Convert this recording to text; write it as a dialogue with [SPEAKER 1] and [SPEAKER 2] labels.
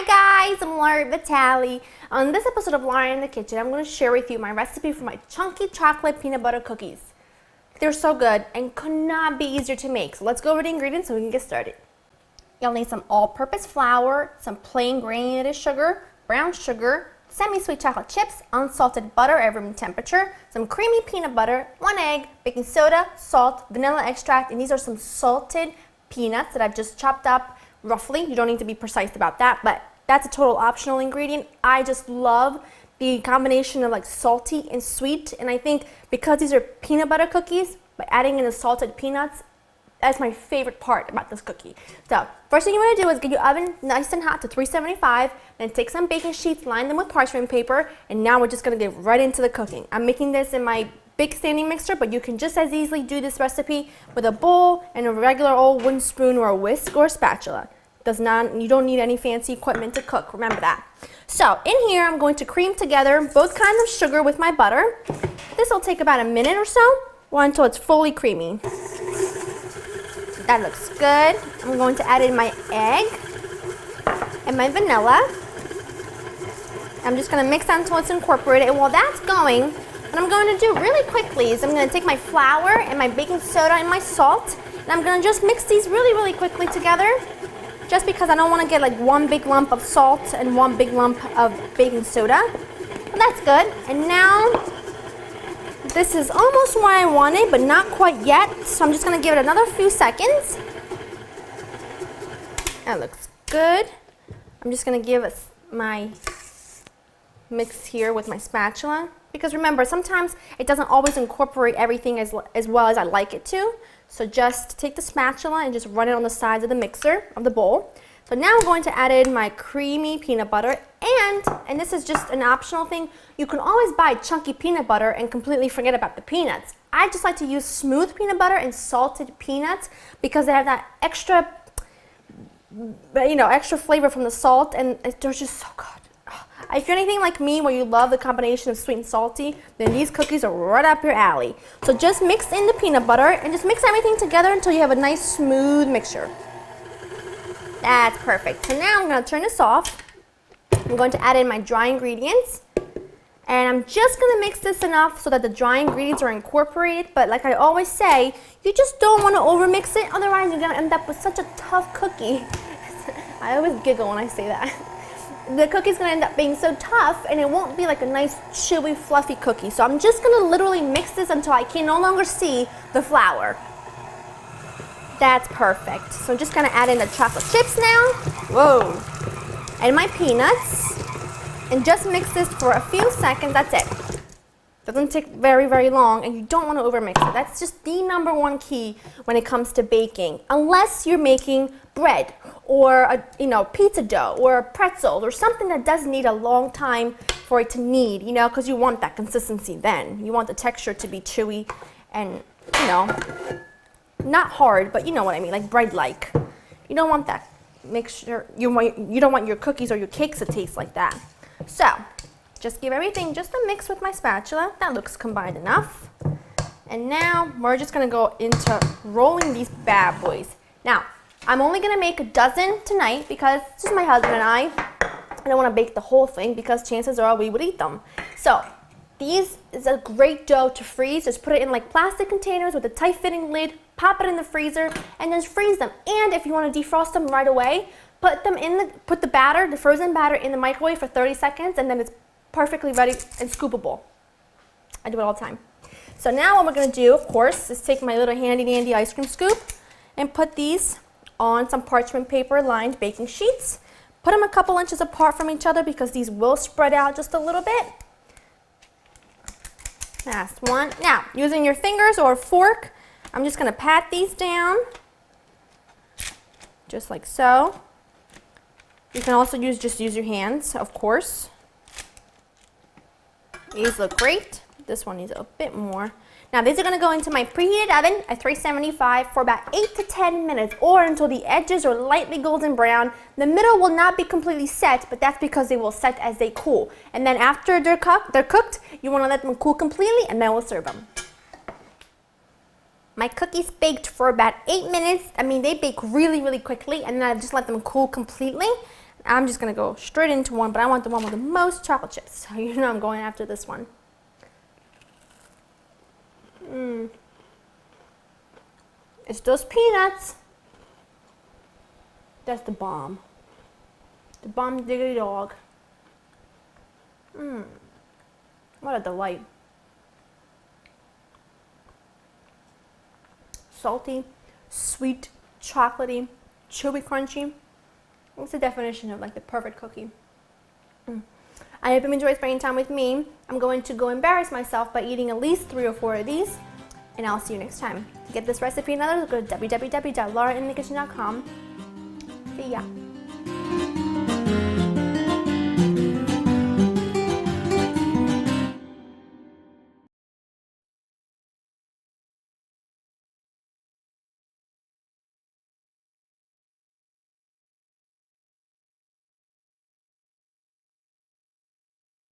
[SPEAKER 1] Hi guys, I'm Laura Vitale. On this episode of Laura in the Kitchen, I'm going to share with you my recipe for my chunky chocolate peanut butter cookies. They're so good and could not be easier to make. So let's go over the ingredients so we can get started. You'll need some all-purpose flour, some plain granulated sugar, brown sugar, semi-sweet chocolate chips, unsalted butter at room temperature, some creamy peanut butter, 1 egg, baking soda, salt, vanilla extract, and these are some salted peanuts that I've just chopped up roughly. You don't need to be precise about that, but that's a total optional ingredient. I just love the combination of like salty and sweet, and I think because these are peanut butter cookies, by adding in the salted peanuts, that's my favorite part about this cookie. So first thing you want to do is get your oven nice and hot to 375, then take some baking sheets, line them with parchment paper, and now we're just going to get right into the cooking. I'm making this in my big standing mixer, but you can just as easily do this recipe with a bowl and a regular old wooden spoon or a whisk or a spatula. You don't need any fancy equipment to cook, remember that. So in here I'm going to cream together both kinds of sugar with my butter. This will take about a minute or so, or until it's fully creamy. That looks good. I'm going to add in my egg and my vanilla. I'm just going to mix that until it's incorporated. And while that's going, what I'm going to do really quickly is I'm going to take my flour and my baking soda and my salt, and I'm going to just mix these really quickly together, just because I don't want to get like one big lump of salt and one big lump of baking soda. And that's good. And now this is almost where I want it, but not quite yet, so I'm just going to give it another few seconds. That looks good. I'm just going to give my mix here with my spatula, because remember, sometimes it doesn't always incorporate everything as well as I like it to. So just take the spatula and just run it on the sides of the mixer, of the bowl. So now I'm going to add in my creamy peanut butter, and this is just an optional thing, you can always buy chunky peanut butter and completely forget about the peanuts. I just like to use smooth peanut butter and salted peanuts because they have that extra, extra flavor from the salt, and they're just so good. If you're anything like me where you love the combination of sweet and salty, then these cookies are right up your alley. So just mix in the peanut butter and just mix everything together until you have a nice smooth mixture. That's perfect. So now I'm going to turn this off. I'm going to add in my dry ingredients. And I'm just going to mix this enough so that the dry ingredients are incorporated. But like I always say, you just don't want to overmix it. Otherwise, you're going to end up with such a tough cookie. I always giggle when I say that. The cookie's going to end up being so tough, and it won't be like a nice, chewy, fluffy cookie. So I'm just going to literally mix this until I can no longer see the flour. That's perfect. So I'm just going to add in the chocolate chips now. Whoa. And my peanuts. And just mix this for a few seconds. That's it. Doesn't take very long, and you don't want to overmix it. That's just the #1 key when it comes to baking. Unless you're making bread or a pizza dough or a pretzel or something that does need a long time for it to knead, because you want that consistency then. You want the texture to be chewy and, not hard, but you know what I mean, like bread-like. You don't want that mixture, you don't want your cookies or your cakes to taste like that. So, just give everything just a mix with my spatula. That looks combined enough. And now we're just going to go into rolling these bad boys. Now, I'm only going to make a dozen tonight because it's just my husband and I. I don't want to bake the whole thing because chances are we would eat them. So, these is a great dough to freeze. Just put it in like plastic containers with a tight fitting lid, pop it in the freezer, and just freeze them. And if you want to defrost them right away, put the frozen batter in the microwave for 30 seconds, and then it's perfectly ready and scoopable. I do it all the time. So now what we're going to do, of course, is take my little handy dandy ice cream scoop and put these on some parchment paper lined baking sheets. Put them a couple inches apart from each other because these will spread out just a little bit. Last one. Now, using your fingers or a fork, I'm just going to pat these down, just like so. You can also use your hands, of course. These look great. This one needs a bit more. Now these are going to go into my preheated oven at 375 for about 8 to 10 minutes, or until the edges are lightly golden brown. The middle will not be completely set, but that's because they will set as they cool. And then after they're cooked, you want to let them cool completely, and then we'll serve them. My cookies baked for about 8 minutes. I mean, they bake really, really quickly, and then I just let them cool completely. I'm just gonna go straight into one, but I want the one with the most chocolate chips. So you know I'm going after this one. It's those peanuts. That's the bomb. The bomb diggity dog. What a delight. Salty, sweet, chocolatey, chewy, crunchy. What's the definition of like the perfect cookie? I hope you enjoyed spending time with me. I'm going to go embarrass myself by eating at least 3 or 4 of these, and I'll see you next time. To get this recipe and others, go to www.laurainthekitchen.com. See ya.